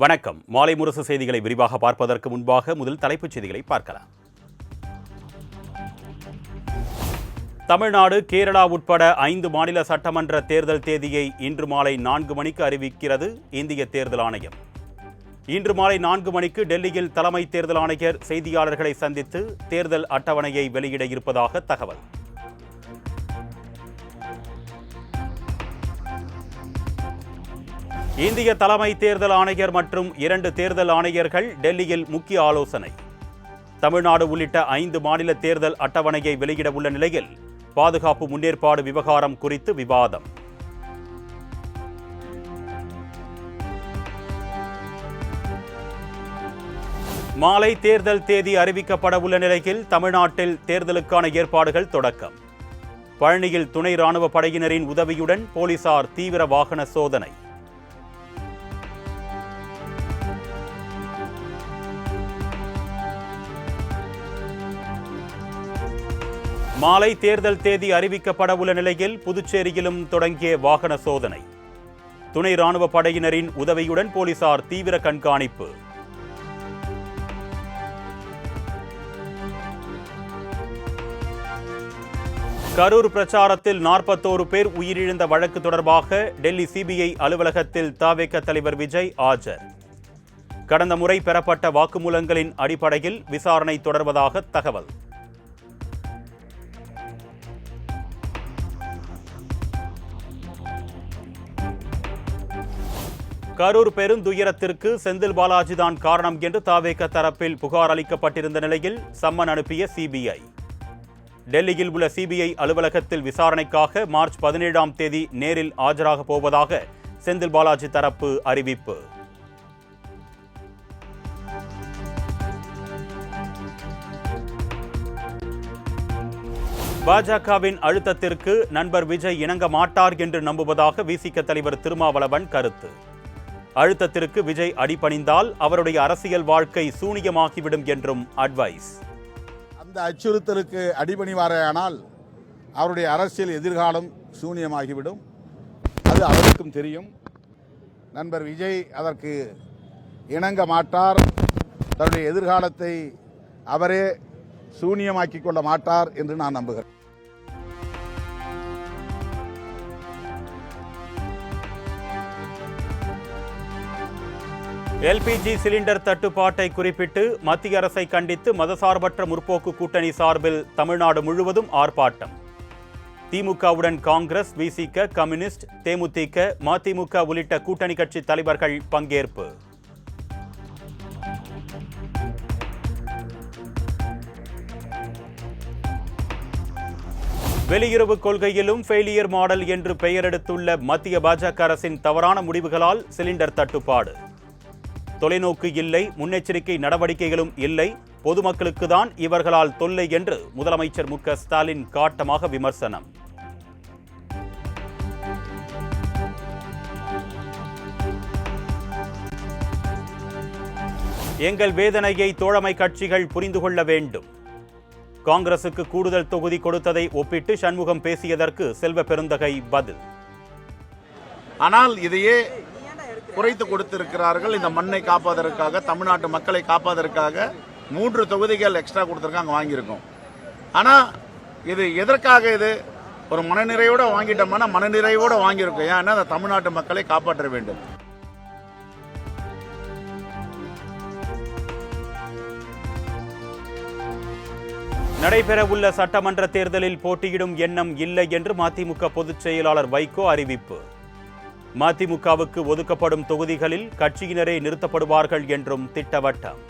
வணக்கம். மாலை முரசு செய்திகளை விரிவாக பார்ப்பதற்கு முன்பாக முதல் தலைப்புச் செய்திகளை பார்க்கலாம். தமிழ்நாடு, கேரளா உட்பட 5 மாநில சட்டமன்ற தேர்தல் தேதியை இன்று மாலை 4 மணிக்கு அறிவிக்கிறது இந்திய தேர்தல் ஆணையம். இன்று மாலை 4 மணிக்கு டெல்லியில் தலைமை தேர்தல் ஆணையர் செய்தியாளர்களை சந்தித்து தேர்தல் அட்டவணையை வெளியிட இருப்பதாக தகவல். இந்திய தலைமை தேர்தல் ஆணையர் மற்றும் 2 தேர்தல் ஆணையர்கள் டெல்லியில் முக்கிய ஆலோசனை. தமிழ்நாடு உள்ளிட்ட 5 மாநில தேர்தல் அட்டவணையை வெளியிட உள்ள நிலையில் பாதுகாப்பு முன்னேற்பாடு விவகாரம் குறித்து விவாதம். மாலை தேர்தல் தேதி அறிவிக்கப்பட உள்ள நிலையில் தமிழ்நாட்டில் தேர்தலுக்கான ஏற்பாடுகள் தொடக்கம். பழனியில் துணை ராணுவ படையினரின் உதவியுடன் போலீசார் தீவிர வாகன சோதனை. மாலை தேர்தல் தேதி அறிவிக்கப்பட உள்ள நிலையில் புதுச்சேரியிலும் தொடங்கிய வாகன சோதனை. துணை ராணுவ படையினரின் உதவியுடன் போலீசார் தீவிர கண்காணிப்பு. கரூர் பிரச்சாரத்தில் 41 பேர் உயிரிழந்த வழக்கு தொடர்பாக டெல்லி சிபிஐ அலுவலகத்தில் தவேக தலைவர் விஜய் ஆஜர். கடந்த முறை பெறப்பட்ட வாக்குமூலங்களின் அடிப்படையில் விசாரணை தொடர்வதாக தகவல். கரூர் பெருந்துயரத்திற்கு செந்தில் பாலாஜிதான் காரணம் என்று தவேக தரப்பில் புகார் அளிக்கப்பட்டிருந்த நிலையில் சம்மன் அனுப்பிய சிபிஐ. டெல்லியில் உள்ள சிபிஐ அலுவலகத்தில் விசாரணைக்காக மார்ச் 17ஆம் தேதி நேரில் ஆஜராக போவதாக செந்தில் பாலாஜி தரப்பு அறிவிப்பு. பாஜகவின் அழுத்தத்திற்கு நண்பர் விஜய் இணங்க மாட்டார் என்று நம்புவதாக விசிக தலைவர் திருமாவளவன் கருத்து. அழுத்தத்திற்கு விஜய் அடிபணிந்தால் அவருடைய அரசியல் வாழ்க்கை சூனியமாகிவிடும் என்றும் அட்வைஸ். அந்த அச்சுறுத்தலுக்கு அடிபணிவாரேயானால் அவருடைய அரசியல் எதிர்காலம் சூனியமாகிவிடும். அது அவருக்கும் தெரியும். நண்பர் விஜய் அதற்கு இணங்க மாட்டார். தன்னுடைய எதிர்காலத்தை அவரே சூனியமாக்கிக் கொள்ள மாட்டார் என்று நான் நம்புகிறேன். எல்பிஜி சிலிண்டர் தட்டுப்பாட்டை குறிப்பிட்டு மத்திய அரசை கண்டித்து மதசார்பற்ற முற்போக்கு கூட்டணி சார்பில் தமிழ்நாடு முழுவதும் ஆர்ப்பாட்டம். திமுகவுடன் காங்கிரஸ், விசிக, கம்யூனிஸ்ட், தேமுதிக, மதிமுக உள்ளிட்ட கூட்டணி கட்சி தலைவர்கள் பங்கேற்பு. வெளியுறவு கொள்கையிலும் ஃபெயிலியர் மாடல் என்று பெயரெடுத்துள்ள மத்திய பாஜக அரசின் தவறான முடிவுகளால் சிலிண்டர் தட்டுப்பாடு. தொலைநோக்கு இல்லை, முன்னெச்சரிக்கை நடவடிக்கைகளும் இல்லை, பொதுமக்களுக்கு தான் இவர்களால் தொல்லை என்று முதலமைச்சர் மு.க. ஸ்டாலின் காட்டமாக விமர்சனம். எங்கள் வேதனையை தோழமை கட்சிகள் புரிந்து கொள்ள வேண்டும். காங்கிரசுக்கு கூடுதல் தொகுதி கொடுத்ததை ஒப்பிட்டு சண்முகம் பேசியதற்கு செல்வ பெருந்தகை பதில். ஆனால் இதையே குறைத்து கொடுத்திருக்கிறார்கள். இந்த மண்ணை காப்பதற்காக, தமிழ்நாட்டு மக்களை காப்பதற்காக 3 தொகுதிகள் எக்ஸ்ட்ரா கொடுத்திருக்காங்க, வாங்கியிருக்கோம். ஆனால் இது எதற்காக? இது ஒரு மனநிறைவோட வாங்கிட்டோம்னா மனநிறைவோட வாங்கியிருக்கோம். ஏன்னா அந்த தமிழ்நாட்டு மக்களை காப்பாற்ற வேண்டும். நடைபெறவுள்ள சட்டமன்ற தேர்தலில் போட்டியிடும் எண்ணம் இல்லை என்று மதிமுக பொதுச் செயலாளர் வைகோ அறிவிப்பு. மதிமுகவுக்கு ஒதுக்கப்படும் தொகுதிகளில் கட்சியினரே நிறுத்தப்படுவார்கள் என்றும் திட்டவட்டம்.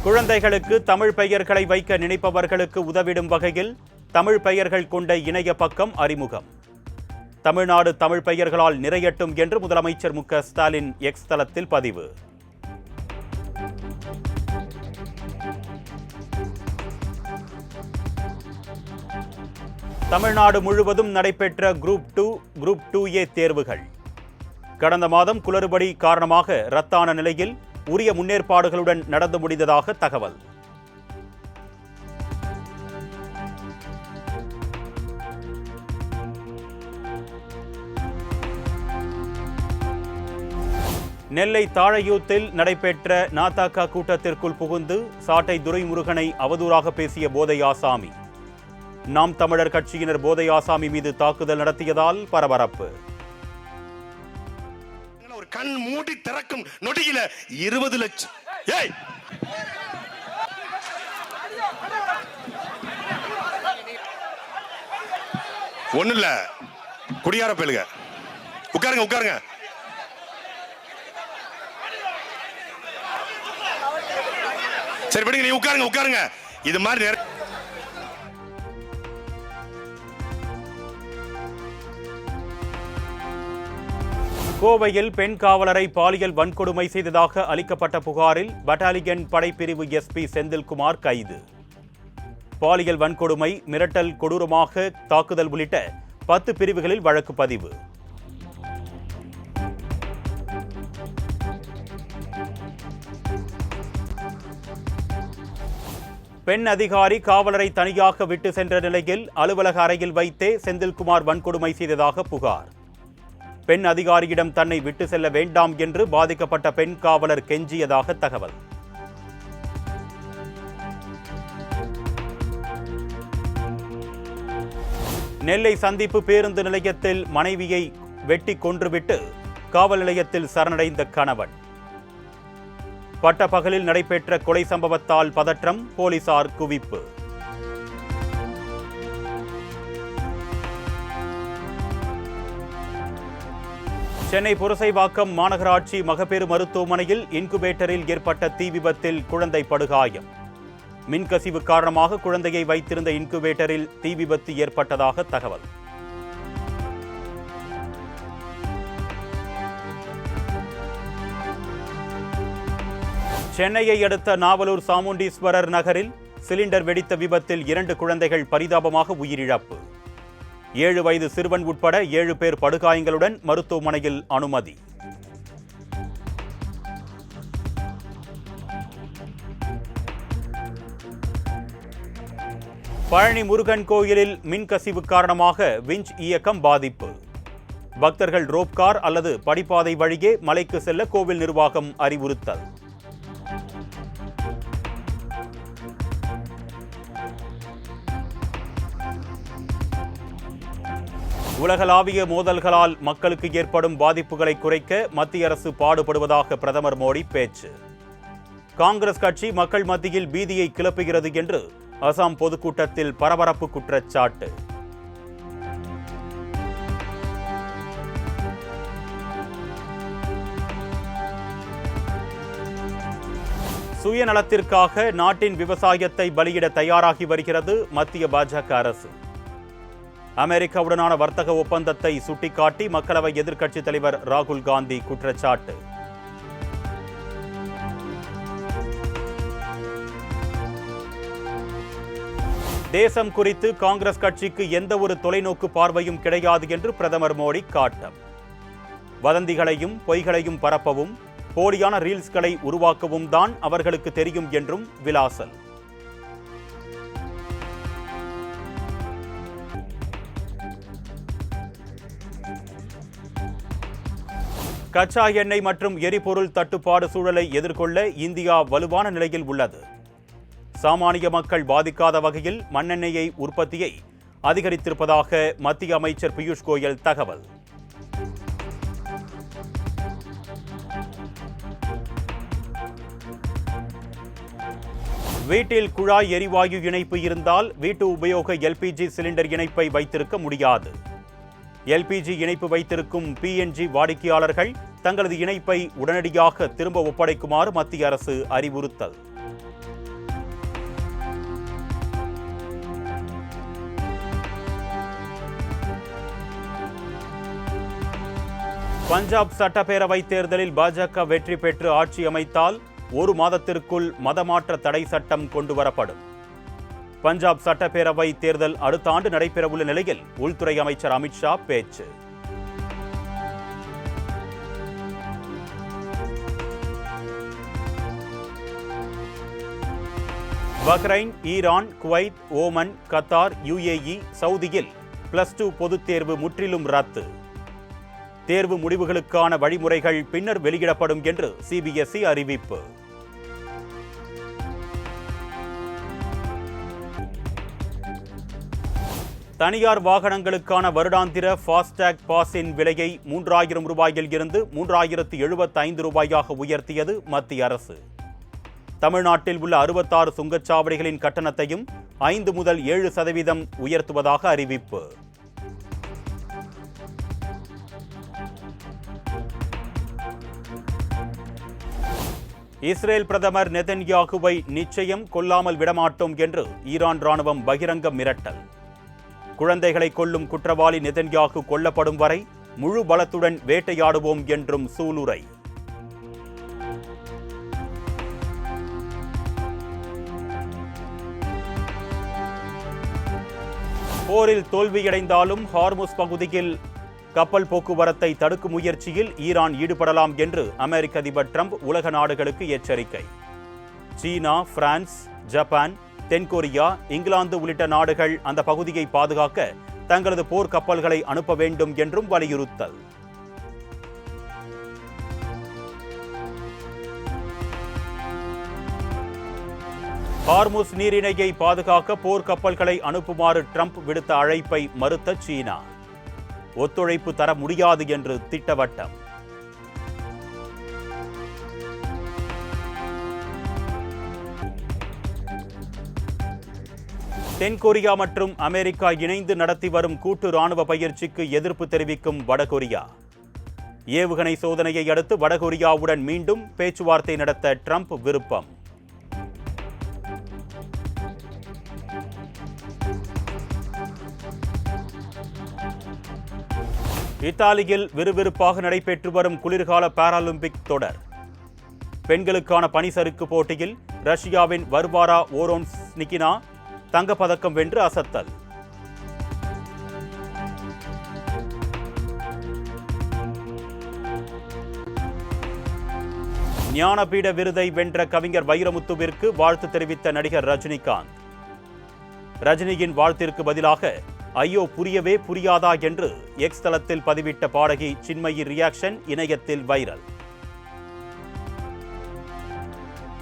குழந்தைகளுக்கு தமிழ் பெயர்களை வைக்க நினைப்பவர்களுக்கு உதவிடும் வகையில் தமிழ் பெயர்கள் கொண்ட இணைய பக்கம் அறிமுகம். தமிழ்நாடு தமிழ் பெயர்களால் நிறையட்டும் என்று முதலமைச்சர் மு.க. ஸ்டாலின் எக்ஸ் தளத்தில் பதிவு. தமிழ்நாடு முழுவதும் நடைபெற்ற குரூப் 2, குரூப் 2A தேர்வுகள் கடந்த மாதம் குளறுபடி காரணமாக ரத்தான நிலையில் உரிய முன்னேற்பாடுகளுடன் நடந்து முடிந்ததாக தகவல். நெல்லை தாழையூத்தில் நடைபெற்ற நாதக கூட்டத்திற்குள் புகுந்து சாட்டை துரைமுருகனை அவதூறாக பேசிய போதை ஆசாமி. நாம் தமிழர் கட்சியினர் போதை ஆசாமி மீது தாக்குதல் நடத்தியதால் பரபரப்பு. ஒரு கண் மூடி திறக்கும் நொடியில 20 லட்சம். ஒண்ணு இல்ல, குடியார பேலுங்க. உட்காருங்க உட்காருங்க. சரி விடுங்க, நீ உட்காருங்க உட்காருங்க. இது மாதிரி கோவையில் பெண் காவலரை பாலியல் வன்கொடுமை செய்ததாக அளிக்கப்பட்ட புகாரில் பட்டாலியன் படைப்பிரிவு எஸ்பி செந்தில்குமார் கைது. பாலியல் வன்கொடுமை, மிரட்டல், கொடூரமாக தாக்குதல் உள்ளிட்ட 10 பிரிவுகளில் வழக்கு பதிவு. பெண் அதிகாரி காவலரை தனியாக விட்டு சென்ற நிலையில் அலுவலக அறையில் வைத்தே செந்தில்குமார் வன்கொடுமை செய்ததாக புகார். பெண் அதிகாரியிடம் தன்னை விட்டு செல்ல வேண்டாம் என்று பாதிக்கப்பட்ட பெண் காவலர் கெஞ்சியதாக தகவல். நெல்லை சந்திப்பு பேருந்து நிலையத்தில் மனைவியை வெட்டி கொன்றுவிட்டு காவல் நிலையத்தில் சரணடைந்த கணவன். பட்டப்பகலில் நடைபெற்ற கொலை சம்பவத்தால் பதற்றம், போலீசார் குவிப்பு. சென்னை புரசைவாக்கம் மாநகராட்சி மகப்பேறு மருத்துவமனையில் இன்குபேட்டரில் ஏற்பட்ட தீ விபத்தில் குழந்தை படுகாயம். மின்கசிவு காரணமாக குழந்தையை வைத்திருந்த இன்குபேட்டரில் தீ விபத்து ஏற்பட்டதாக தகவல். சென்னையை அடுத்த நாவலூர் சாமுண்டீஸ்வரர் நகரில் சிலிண்டர் வெடித்த விபத்தில் 2 குழந்தைகள் பரிதாபமாக உயிரிழப்பு. 7 வயது சிறுவன் உட்பட 7 பேர் படுகாயங்களுடன் மருத்துவமனையில் அனுமதி. பழனி முருகன் கோயிலில் மின்கசிவு காரணமாக விஞ்ச் இயக்கம் பாதிப்பு. பக்தர்கள் ரோப் கார் அல்லது படிப்பாதை வழியே மலைக்கு செல்ல கோவில் நிர்வாகம் அறிவுறுத்தல். உலகளாவிய மோதல்களால் மக்களுக்கு ஏற்படும் பாதிப்புகளை குறைக்க மத்திய அரசு பாடுபடுவதாக பிரதமர் மோடி பேச்சு. காங்கிரஸ் கட்சி மக்கள் மத்தியில் பீதியை கிளப்புகிறது என்று அசாம் பொதுக்கூட்டத்தில் பரபரப்பு குற்றச்சாட்டு. சுயநலத்திற்காக நாட்டின் விவசாயத்தை பலியிட தயாராகி வருகிறது மத்திய பாஜக அரசு. அமெரிக்காவுடனான வர்த்தக ஒப்பந்தத்தை சுட்டிக்காட்டி மக்களவை எதிர்க்கட்சித் தலைவர் ராகுல் காந்தி குற்றச்சாட்டு. தேசம் குறித்து காங்கிரஸ் கட்சிக்கு எந்த ஒரு தொலைநோக்கு பார்வையும் கிடையாது என்று பிரதமர் மோடி காட்டம். வதந்திகளையும் பொய்களையும் பரப்பவும் போலியான ரீல்ஸ்களை உருவாக்கவும் தான் அவர்களுக்கு தெரியும் என்றும் விலாசல். கச்சா எண்ணெய் மற்றும் எரிபொருள் தட்டுப்பாடு சூழலை எதிர்கொள்ள இந்தியா வலுவான நிலையில் உள்ளது. சாமானிய மக்கள் பாதிக்காத வகையில் மண்ணெண்ணெயை உற்பத்தியை அதிகரித்திருப்பதாக மத்திய அமைச்சர் பியூஷ் கோயல் தகவல். வீட்டில் குழாய் எரிவாயு இணைப்பு இருந்தால் வீட்டு உபயோக எல்பிஜி சிலிண்டர் இணைப்பை வைத்திருக்க முடியாது. எல்பிஜி இணைப்பு வைத்திருக்கும் பிஎன்ஜி வாடிக்கையாளர்கள் தங்களது இணைப்பை உடனடியாக திரும்ப ஒப்படைக்குமாறு மத்திய அரசு அறிவுறுத்தல். பஞ்சாப் சட்டப்பேரவை தேர்தலில் பாஜக வெற்றி பெற்று ஆட்சி அமைத்தால் 1 மாதத்திற்குள் மதமாற்ற தடை சட்டம் கொண்டுவரப்படும். பஞ்சாப் சட்டப்பேரவை தேர்தல் அடுத்த ஆண்டு நடைபெறவுள்ள நிலையில் உள்துறை அமைச்சர் அமித்ஷா பேச்சு. Bahrain, Iran, Kuwait, Oman, Qatar, UAE, சவுதியில் +2 பொதுத் தேர்வு முற்றிலும் ரத்து. தேர்வு முடிவுகளுக்கான வழிமுறைகள் பின்னர் வெளியிடப்படும் என்று சிபிஎஸ்இ அறிவிப்பு. தனியார் வாகனங்களுக்கான வருடாந்திர ஃபாஸ்டேக் பாஸின் விலையை 3000 ரூபாயில் இருந்து 3075 ரூபாயாக உயர்த்தியது மத்திய அரசு. தமிழ்நாட்டில் உள்ள 66 சுங்கச்சாவடிகளின் கட்டணத்தையும் 5 முதல் 7% உயர்த்துவதாக அறிவிப்பு. இஸ்ரேல் பிரதமர் நெதன்யாகுவை நிச்சயம் கொல்லாமல் விடமாட்டோம் என்று ஈரான் ராணுவம் பகிரங்க மிரட்டல். குழந்தைகளை கொல்லும் குற்றவாளி நெதன்யாகு கொல்லப்படும் வரை முழு பலத்துடன் வேட்டையாடுவோம் என்றும் சூளுரை. போரில் தோல்வியடைந்தாலும் ஹார்முஸ் பகுதியில் கப்பல் போக்குவரத்தை தடுக்கும் முயற்சியில் ஈரான் ஈடுபடலாம் என்று அமெரிக்க அதிபர் ட்ரம்ப் உலக நாடுகளுக்கு எச்சரிக்கை. சீனா, பிரான்ஸ், ஜப்பான், தென்கொரியா, இங்கிலாந்து உள்ளிட்ட நாடுகள் அந்த பகுதியை பாதுகாக்க தங்களது போர் கப்பல்களை அனுப்ப வேண்டும் என்றும் வலியுறுத்தல். ஹார்முஸ் நீரிணையை பாதுகாக்க போர் கப்பல்களை அனுப்புமாறு ட்ரம்ப் விடுத்த அழைப்பை மறுத்த சீனா. ஒத்துழைப்பு தர முடியாது என்று திட்டவட்டம். தென்கொரியா மற்றும் அமெரிக்கா இணைந்து நடத்தி வரும் கூட்டு ராணுவ பயிற்சிக்கு எதிர்ப்பு தெரிவிக்கும் வடகொரியா. ஏவுகணை சோதனையை அடுத்து வடகொரியாவுடன் மீண்டும் பேச்சுவார்த்தை நடத்த ட்ரம்ப் விருப்பம். இத்தாலியில் விறுவிறுப்பாக நடைபெற்று வரும் குளிர்கால பாராலிம்பிக் தொடர். பெண்களுக்கான பனிசறுக்கு போட்டியில் ரஷ்யாவின் வர்வாரா ஓரோன்ஸ்னிகினா தங்கப்பதக்கம் வென்று அசத்தல். ஞானபீட விருதை வென்ற கவிஞர் வைரமுத்துவிற்கு வாழ்த்து தெரிவித்த நடிகர் ரஜினிகாந்த். ரஜினியின் வாழ்த்திற்கு பதிலாக ஐயோ புரியவே புரியாதா என்று எக்ஸ் தளத்தில் பதிவிட்ட பாடகி சின்மயி ரியாக்ஷன் இணையத்தில் வைரல்.